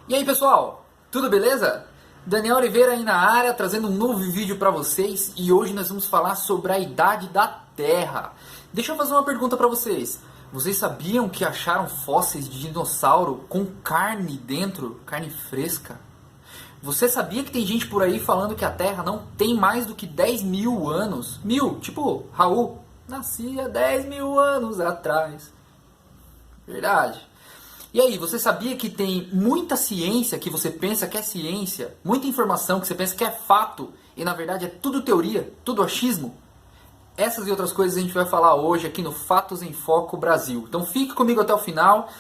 E aí pessoal, tudo beleza? Daniel Oliveira aí na área, trazendo um novo vídeo para vocês e hoje nós vamos falar sobre a idade da Terra. Deixa eu fazer uma pergunta para vocês. Vocês sabiam que acharam fósseis de dinossauro com carne dentro, carne fresca? Você sabia que tem gente por aí falando que a Terra não tem mais do que 10 mil anos? Tipo Raul, nasci há 10 mil anos atrás. Verdade. E aí, você sabia que tem muita ciência que você pensa que é ciência, muita informação que você pensa que é fato, e na verdade é tudo teoria, tudo achismo? Essas e outras coisas a gente vai falar hoje aqui no Fatos em Foco Brasil. Então fique comigo até o final,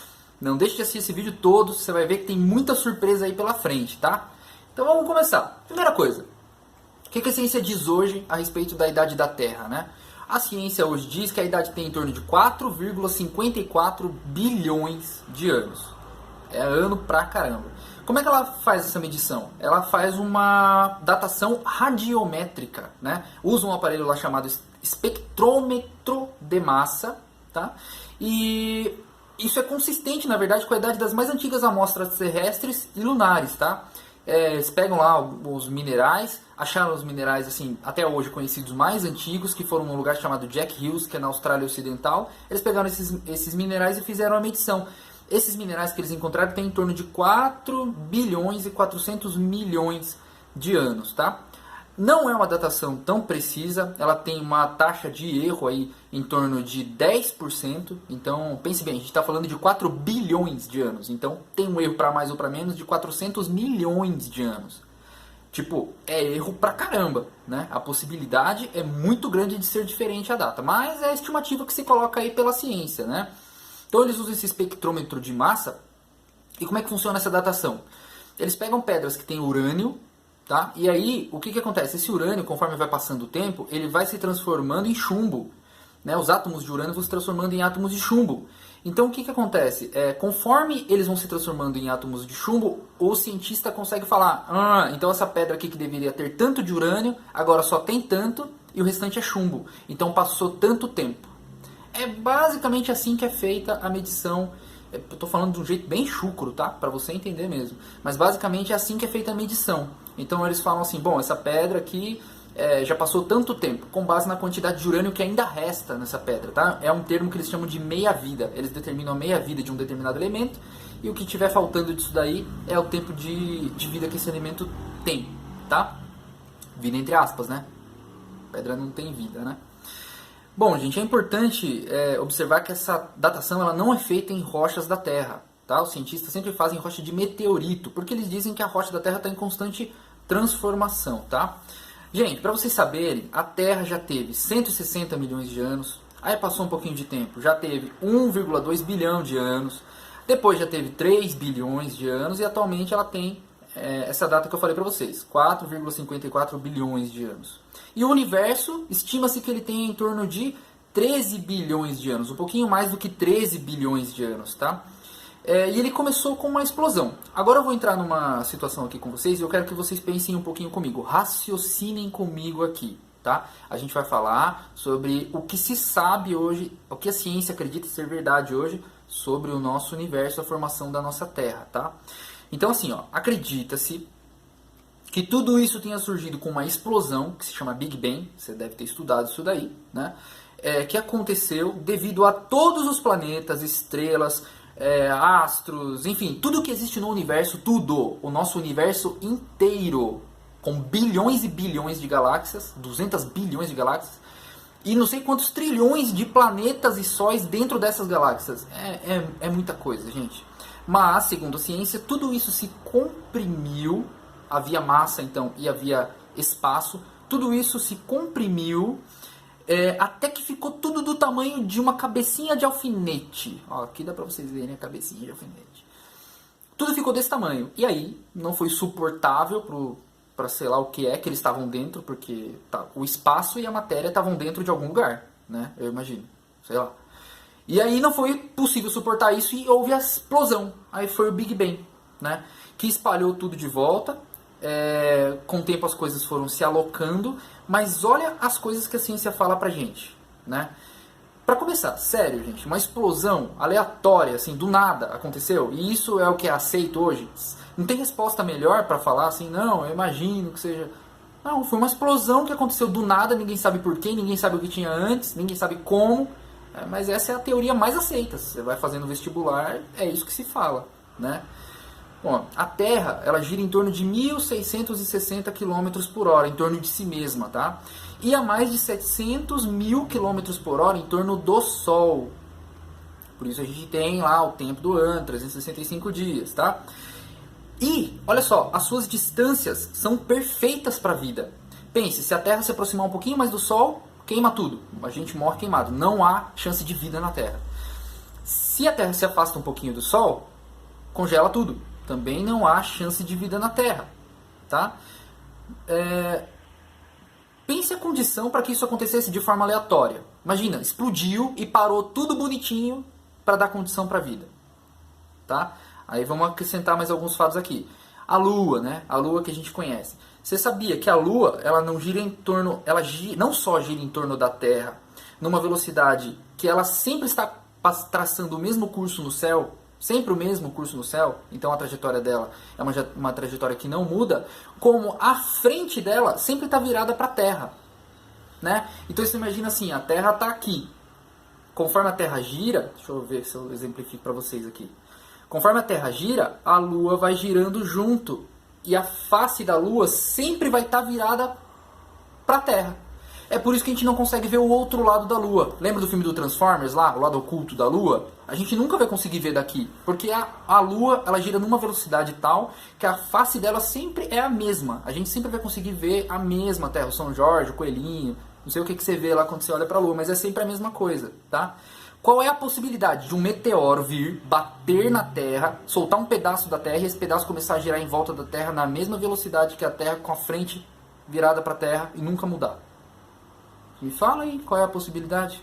não deixe de assistir esse vídeo todo, você vai ver que tem muita surpresa aí pela frente, tá? Então vamos começar. Primeira coisa, o que a ciência diz hoje a respeito da idade da Terra, né? A ciência hoje diz que a idade tem em torno de 4,54 bilhões de anos. É ano pra caramba. Como é que ela faz essa medição? Ela faz uma datação radiométrica, né? Usa um aparelho lá chamado espectrômetro de massa, tá? E isso é consistente, na verdade, com a idade das mais antigas amostras terrestres e lunares, tá? Eles pegam lá os minerais, acharam os minerais assim até hoje conhecidos mais antigos, que foram num lugar chamado Jack Hills, que é na Austrália Ocidental. Eles pegaram esses minerais e fizeram a medição. Esses minerais que eles encontraram têm em torno de 4 bilhões e 400 milhões de anos, tá? Não é uma datação tão precisa, ela tem uma taxa de erro aí em torno de 10%. Então, pense bem, a gente está falando de 4 bilhões de anos. Então, tem um erro para mais ou para menos de 400 milhões de anos. Tipo, é erro pra caramba, né? A possibilidade é muito grande de ser diferente a data, mas é a estimativa que se coloca aí pela ciência, né? Então, eles usam esse espectrômetro de massa. E como é que funciona essa datação? Eles pegam pedras que têm urânio, tá? E aí, o que acontece? Esse urânio, conforme vai passando o tempo, ele vai se transformando em chumbo. Né? Os átomos de urânio vão se transformando em átomos de chumbo. Então, o que acontece? Conforme eles vão se transformando em átomos de chumbo, o cientista consegue falar, então essa pedra aqui que deveria ter tanto de urânio, agora só tem tanto e o restante é chumbo. Então, passou tanto tempo. É basicamente assim que é feita a medição. Eu estou falando de um jeito bem chucro, tá? Para você entender mesmo. Mas basicamente é assim que é feita a medição. Então eles falam assim, bom, essa pedra aqui já passou tanto tempo, com base na quantidade de urânio que ainda resta nessa pedra, tá? É um termo que eles chamam de meia-vida. Eles determinam a meia-vida de um determinado elemento e o que tiver faltando disso daí é o tempo de vida que esse elemento tem, tá? Vida entre aspas, né? Pedra não tem vida, né? Bom, gente, é importante observar que essa datação ela não é feita em rochas da Terra. Tá? Os cientistas sempre fazem rocha de meteorito, porque eles dizem que a rocha da Terra está em constante transformação. Tá? Gente, para vocês saberem, a Terra já teve 160 milhões de anos, aí passou um pouquinho de tempo, já teve 1,2 bilhão de anos, depois já teve 3 bilhões de anos e atualmente ela tem essa data que eu falei para vocês, 4,54 bilhões de anos. E o universo, estima-se que ele tem em torno de 13 bilhões de anos, um pouquinho mais do que 13 bilhões de anos, tá? E ele começou com uma explosão. Agora eu vou entrar numa situação aqui com vocês e eu quero que vocês pensem um pouquinho comigo, raciocinem comigo aqui, tá? A gente vai falar sobre o que se sabe hoje, o que a ciência acredita ser verdade hoje sobre o nosso universo, a formação da nossa Terra, tá? Então assim, ó, acredita-se que tudo isso tenha surgido com uma explosão, que se chama Big Bang, você deve ter estudado isso daí, né? Que aconteceu devido a todos os planetas, estrelas, astros, enfim, tudo que existe no universo, tudo, o nosso universo inteiro, com bilhões e bilhões de galáxias, 200 bilhões de galáxias, e não sei quantos trilhões de planetas e sóis dentro dessas galáxias. É muita coisa, gente. Mas, segundo a ciência, tudo isso se comprimiu, havia massa então e havia espaço, tudo isso se comprimiu até que ficou tudo do tamanho de uma cabecinha de alfinete. Ó, aqui dá pra vocês verem a cabecinha de alfinete. Tudo ficou desse tamanho. E aí não foi suportável para sei lá o que é que eles estavam dentro, porque o espaço e a matéria estavam dentro de algum lugar, né? Eu imagino, sei lá. E aí não foi possível suportar isso e houve a explosão. Aí foi o Big Bang, né? Que espalhou tudo de volta. Com o tempo as coisas foram se alocando, mas olha as coisas que a ciência fala pra gente, né? Pra começar, sério, gente, uma explosão aleatória, assim, do nada aconteceu, e isso é o que é aceito hoje. Não tem resposta melhor pra falar assim, não, eu imagino que seja... Não, foi uma explosão que aconteceu do nada, ninguém sabe porquê, ninguém sabe o que tinha antes, ninguém sabe como, mas essa é a teoria mais aceita. Você vai fazendo vestibular, é isso que se fala, né? Bom, a Terra, ela gira em torno de 1.660 km por hora, em torno de si mesma, tá? E a mais de 700 mil km por hora em torno do Sol. Por isso a gente tem lá o tempo do ano, 365 dias, tá? E, olha só, as suas distâncias são perfeitas para a vida. Pense, se a Terra se aproximar um pouquinho mais do Sol, queima tudo. A gente morre queimado. Não há chance de vida na Terra. Se a Terra se afasta um pouquinho do Sol, congela tudo. Também não há chance de vida na Terra. Tá? Pense a condição para que isso acontecesse de forma aleatória. Imagina, explodiu e parou tudo bonitinho para dar condição para a vida. Tá? Aí vamos acrescentar mais alguns fatos aqui. A Lua, né? A Lua que a gente conhece. Você sabia que a Lua, ela não gira em torno, não só gira em torno da Terra, numa velocidade que ela sempre está traçando o mesmo curso no céu, sempre o mesmo curso no céu, então a trajetória dela é uma trajetória que não muda, como a frente dela sempre está virada para a Terra, né? Então você imagina assim, a Terra está aqui. Conforme a Terra gira, deixa eu ver se eu exemplifico para vocês aqui. Conforme a Terra gira, a Lua vai girando junto. E a face da Lua sempre vai estar virada para a Terra. É por isso que a gente não consegue ver o outro lado da Lua. Lembra do filme do Transformers lá, o lado oculto da Lua? A gente nunca vai conseguir ver daqui. Porque a Lua, ela gira numa velocidade tal que a face dela sempre é a mesma. A gente sempre vai conseguir ver a mesma Terra. O São Jorge, o coelhinho, não sei o que você vê lá quando você olha para a Lua, mas é sempre a mesma coisa, tá? Qual é a possibilidade de um meteoro vir, bater na Terra, soltar um pedaço da Terra e esse pedaço começar a girar em volta da Terra na mesma velocidade que a Terra, com a frente virada para a Terra e nunca mudar? Me fala aí qual é a possibilidade.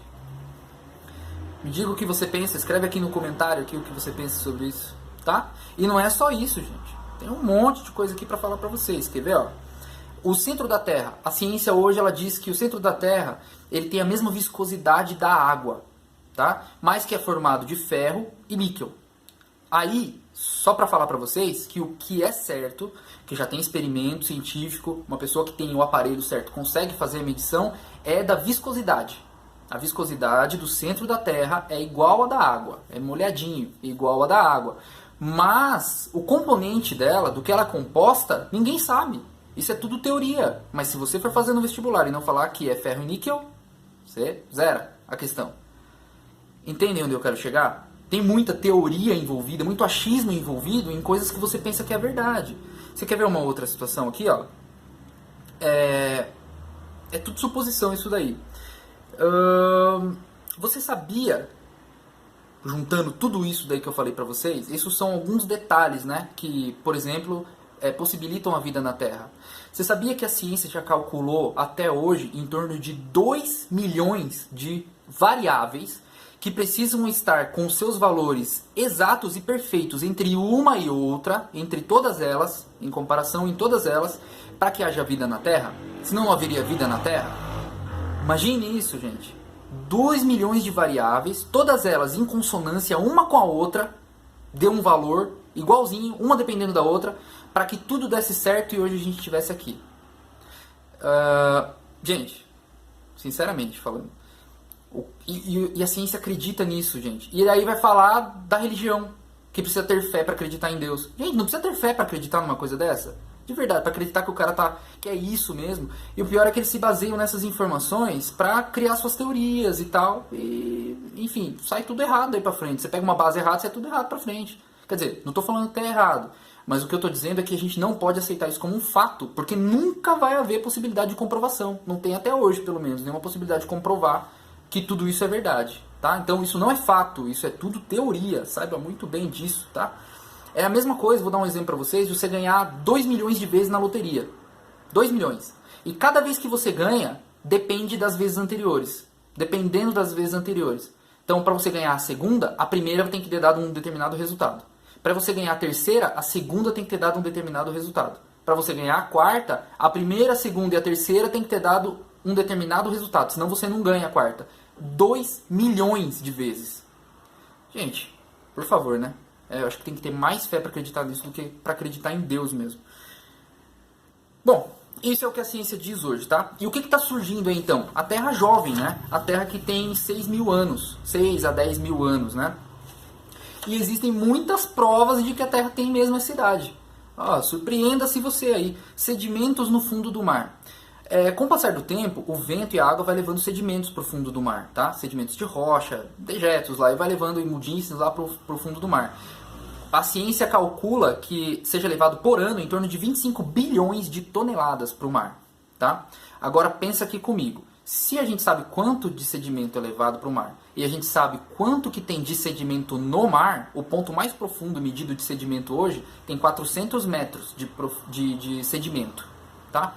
Me diga o que você pensa, escreve aqui no comentário aqui o que você pensa sobre isso, tá? E não é só isso, gente. Tem um monte de coisa aqui para falar para vocês. Quer ver, ó? O centro da Terra. A ciência hoje ela diz que o centro da Terra ele tem a mesma viscosidade da água. Tá? Mas que é formado de ferro e níquel. Aí, só para falar para vocês que o que é certo, que já tem experimento científico, uma pessoa que tem o aparelho certo consegue fazer a medição, é da viscosidade. A viscosidade do centro da Terra é igual à da água, é molhadinho, igual à da água. Mas o componente dela, do que ela é composta, ninguém sabe. Isso é tudo teoria. Mas se você for fazer no vestibular e não falar que é ferro e níquel, você zera a questão. Entendem onde eu quero chegar? Tem muita teoria envolvida, muito achismo envolvido em coisas que você pensa que é verdade. Você quer ver uma outra situação aqui? Ó? É tudo suposição isso daí. Você sabia, juntando tudo isso daí que eu falei pra vocês, esses são alguns detalhes, né, que, por exemplo, possibilitam a vida na Terra. Você sabia que a ciência já calculou até hoje em torno de 2 milhões de variáveis que precisam estar com seus valores exatos e perfeitos entre uma e outra, entre todas elas, em comparação em todas elas, para que haja vida na Terra? Senão não haveria vida na Terra. Imagine isso, gente. 2 milhões de variáveis, todas elas em consonância uma com a outra, deu um valor igualzinho, uma dependendo da outra, para que tudo desse certo e hoje a gente estivesse aqui. Gente, sinceramente falando, e a ciência acredita nisso, gente. E aí vai falar da religião, que precisa ter fé para acreditar em Deus. Gente, não precisa ter fé para acreditar numa coisa dessa. De verdade, para acreditar que o cara que é isso mesmo. E o pior é que eles se baseiam nessas informações para criar suas teorias e tal. E, enfim, sai tudo errado aí para frente. Você pega uma base errada, sai tudo errado para frente. Quer dizer, não estou falando que é errado. Mas o que eu estou dizendo é que a gente não pode aceitar isso como um fato, porque nunca vai haver possibilidade de comprovação. Não tem até hoje, pelo menos, nenhuma possibilidade de comprovar que tudo isso é verdade, tá? Então isso não é fato, isso é tudo teoria, saiba muito bem disso, tá? É a mesma coisa, vou dar um exemplo para vocês, você ganhar 2 milhões de vezes na loteria. 2 milhões. E cada vez que você ganha, depende das vezes anteriores. Dependendo das vezes anteriores. Então, para você ganhar a segunda, a primeira tem que ter dado um determinado resultado. Para você ganhar a terceira, a segunda tem que ter dado um determinado resultado. Para você ganhar a quarta, a primeira, a segunda e a terceira tem que ter dado um determinado resultado, senão você não ganha a quarta. 2 milhões de vezes. Gente, por favor, né? Eu acho que tem que ter mais fé para acreditar nisso do que para acreditar em Deus mesmo. Bom, isso é o que a ciência diz hoje, tá? E o que está surgindo aí então? A Terra jovem, né? A Terra que tem 6 mil anos, 6 a 10 mil anos, né? E existem muitas provas de que a Terra tem mesmo essa idade. Surpreenda-se você aí. Sedimentos no fundo do mar. Com o passar do tempo, o vento e a água vai levando sedimentos para o fundo do mar, tá? Sedimentos de rocha, dejetos lá, e vai levando imundícias lá para o fundo do mar. A ciência calcula que seja levado por ano em torno de 25 bilhões de toneladas para o mar, tá? Agora pensa aqui comigo. Se a gente sabe quanto de sedimento é levado para o mar e a gente sabe quanto que tem de sedimento no mar, o ponto mais profundo medido de sedimento hoje tem 400 metros de sedimento, tá?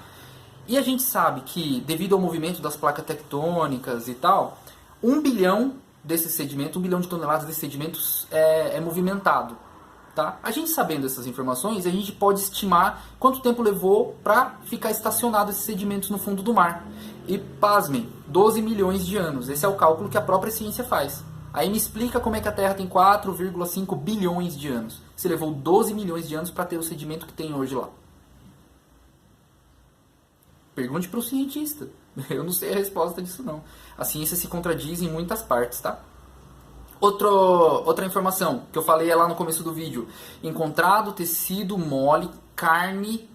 E a gente sabe que, devido ao movimento das placas tectônicas e tal, 1 bilhão desse sedimento, 1 bilhão de toneladas de sedimentos é movimentado. Tá? A gente sabendo essas informações, a gente pode estimar quanto tempo levou para ficar estacionado esses sedimentos no fundo do mar. E, pasmem, 12 milhões de anos. Esse é o cálculo que a própria ciência faz. Aí me explica como é que a Terra tem 4,5 bilhões de anos. Se levou 12 milhões de anos para ter o sedimento que tem hoje lá. Pergunte para o cientista. Eu não sei a resposta disso não. A ciência se contradiz em muitas partes, tá? Outra informação que eu falei lá no começo do vídeo. Encontrado tecido mole, carne,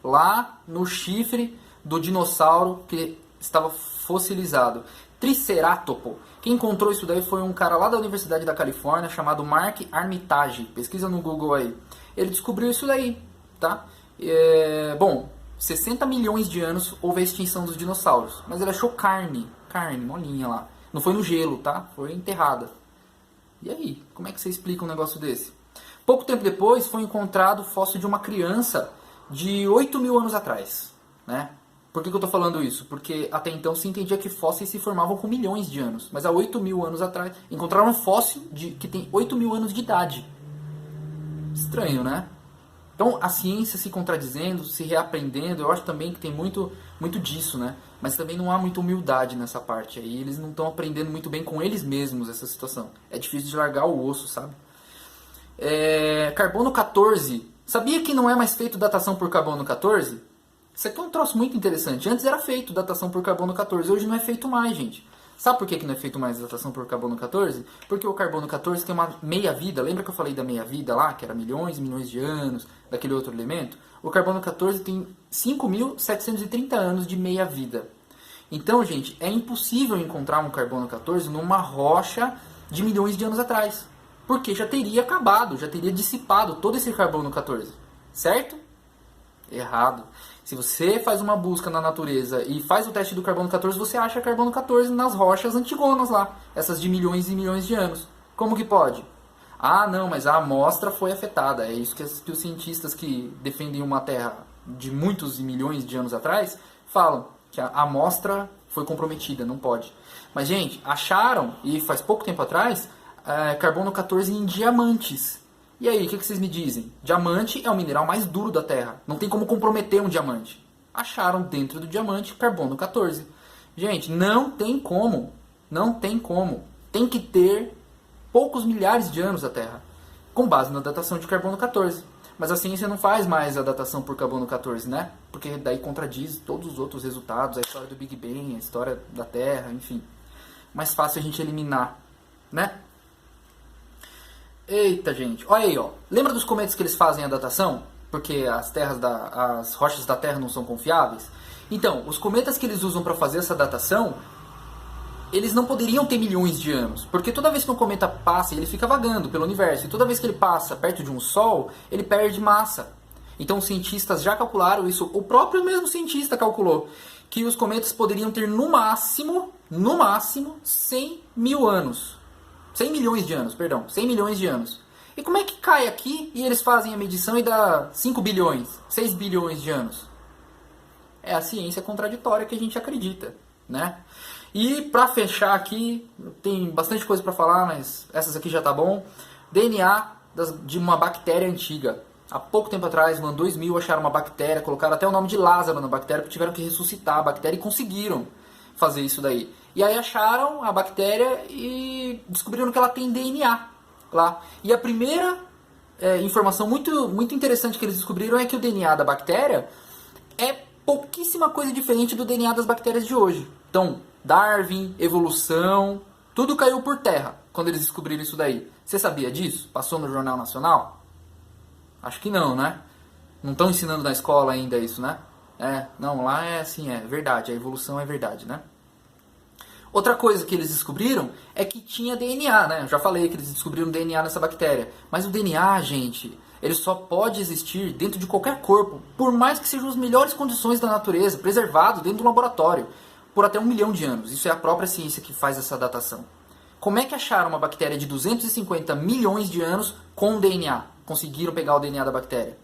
lá no chifre do dinossauro que estava fossilizado. Triceratopo. Quem encontrou isso daí foi um cara lá da Universidade da Califórnia chamado Mark Armitage. Pesquisa no Google aí. Ele descobriu isso daí, tá? Bom, 60 milhões de anos houve a extinção dos dinossauros. Mas ele achou carne, molinha lá. Não foi no gelo, tá? Foi enterrada. E aí? Como é que você explica um negócio desse? Pouco tempo depois foi encontrado o fóssil de uma criança de 8 mil anos atrás, né? Por que eu estou falando isso? Porque até então se entendia que fósseis se formavam com milhões de anos. Mas há 8 mil anos atrás encontraram um fóssil que tem 8 mil anos de idade. Estranho, né? Então, a ciência se contradizendo, se reaprendendo, eu acho também que tem muito disso, né? Mas também não há muita humildade nessa parte aí. Eles não estão aprendendo muito bem com eles mesmos essa situação. É difícil de largar o osso, sabe? Carbono 14. Sabia que não é mais feito datação por carbono 14? Isso aqui é um troço muito interessante. Antes era feito datação por carbono 14, hoje não é feito mais, gente. Sabe por que não é feito mais datação por carbono 14? Porque o carbono 14 tem uma meia-vida. Lembra que eu falei da meia-vida lá, que era milhões e milhões de anos, daquele outro elemento? O carbono 14 tem 5.730 anos de meia-vida. Então, gente, é impossível encontrar um carbono 14 numa rocha de milhões de anos atrás. Porque já teria acabado, já teria dissipado todo esse carbono 14. Certo? Errado. Se você faz uma busca na natureza e faz o teste do carbono 14, você acha carbono 14 nas rochas antigonas lá. Essas de milhões e milhões de anos. Como que pode? Ah, não, mas a amostra foi afetada. É isso que os cientistas que defendem uma Terra de muitos e milhões de anos atrás falam. Que a amostra foi comprometida, não pode. Mas, gente, acharam, e faz pouco tempo atrás, carbono 14 em diamantes. E aí, o que vocês me dizem? Diamante é o mineral mais duro da Terra. Não tem como comprometer um diamante. Acharam dentro do diamante carbono 14. Gente, não tem como. Não tem como. Tem que ter poucos milhares de anos da Terra. Com base na datação de carbono 14. Mas a ciência não faz mais a datação por carbono 14, né? Porque daí contradiz todos os outros resultados. A história do Big Bang, a história da Terra, enfim. Mais fácil a gente eliminar, né? Eita, gente. Olha aí, ó. Lembra dos cometas que eles fazem a datação? Porque as rochas da Terra não são confiáveis? Então, os cometas que eles usam para fazer essa datação, eles não poderiam ter milhões de anos. Porque toda vez que um cometa passa, ele fica vagando pelo universo. E toda vez que ele passa perto de um Sol, ele perde massa. Então, os cientistas já calcularam isso. O próprio mesmo cientista calculou que os cometas poderiam ter no máximo, 100 mil anos. 100 milhões de anos, perdão. 100 milhões de anos. E como é que cai aqui e eles fazem a medição e dá 5 bilhões, 6 bilhões de anos? É a ciência contraditória que a gente acredita, né? E para fechar aqui, tem bastante coisa para falar, mas essas aqui já tá bom. DNA de uma bactéria antiga. Há pouco tempo atrás, no ano 2000, acharam uma bactéria, colocaram até o nome de Lázaro na bactéria, porque tiveram que ressuscitar a bactéria e conseguiram fazer isso daí. E aí acharam a bactéria e descobriram que ela tem DNA lá. E a primeira informação muito interessante que eles descobriram é que o DNA da bactéria é pouquíssima coisa diferente do DNA das bactérias de hoje. Então, Darwin, evolução, tudo caiu por terra quando eles descobriram isso daí. Você sabia disso? Passou no Jornal Nacional? Acho que não, né? Não estão ensinando na escola ainda isso, né? Não, lá é assim, é verdade, a evolução é verdade, né? Outra coisa que eles descobriram é que tinha DNA, né? Eu já falei que eles descobriram DNA nessa bactéria. Mas o DNA, gente, ele só pode existir dentro de qualquer corpo, por mais que sejam as melhores condições da natureza, preservado dentro do laboratório, por até 1 milhão de anos. Isso é a própria ciência que faz essa datação. Como é que acharam uma bactéria de 250 milhões de anos com DNA? Conseguiram pegar o DNA da bactéria?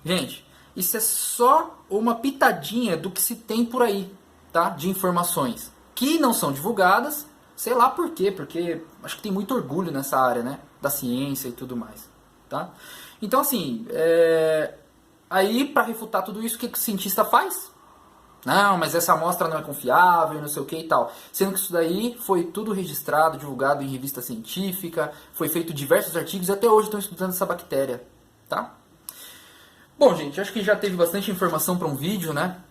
Gente, isso é só uma pitadinha do que se tem por aí, tá? De informações que não são divulgadas, sei lá por quê, porque acho que tem muito orgulho nessa área, né? Da ciência e tudo mais, tá? Então, assim, aí para refutar tudo isso, o que o cientista faz? Não, mas essa amostra não é confiável, não sei o que e tal. Sendo que isso daí foi tudo registrado, divulgado em revista científica, foi feito diversos artigos e até hoje estão estudando essa bactéria, tá? Bom, gente, acho que já teve bastante informação para um vídeo, né?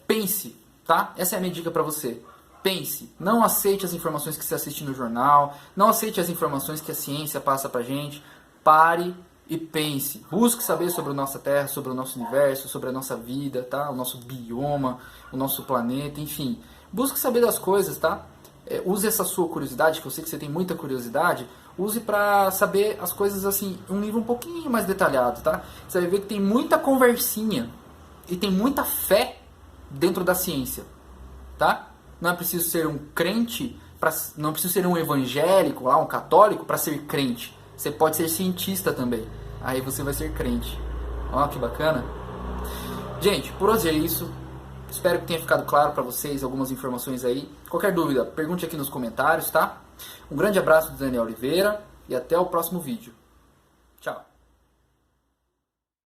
Pense, tá? Essa é a minha dica para você. Pense, não aceite as informações que você assiste no jornal, não aceite as informações que a ciência passa pra gente. Pare e pense. Busque saber sobre a nossa Terra, sobre o nosso universo, sobre a nossa vida, tá? O nosso bioma, o nosso planeta, enfim. Busque saber das coisas, tá? Use essa sua curiosidade, que eu sei que você tem muita curiosidade, use para saber as coisas assim, um nível um pouquinho mais detalhado, tá? Você vai ver que tem muita conversinha e tem muita fé dentro da ciência, tá? Não é preciso ser um crente, não é preciso ser um evangélico, lá, um católico para ser crente. Você pode ser cientista também. Aí você vai ser crente. Ó, que bacana. Gente, por hoje é isso. Espero que tenha ficado claro para vocês algumas informações aí. Qualquer dúvida, pergunte aqui nos comentários, tá? Um grande abraço do Daniel Oliveira e até o próximo vídeo. Tchau.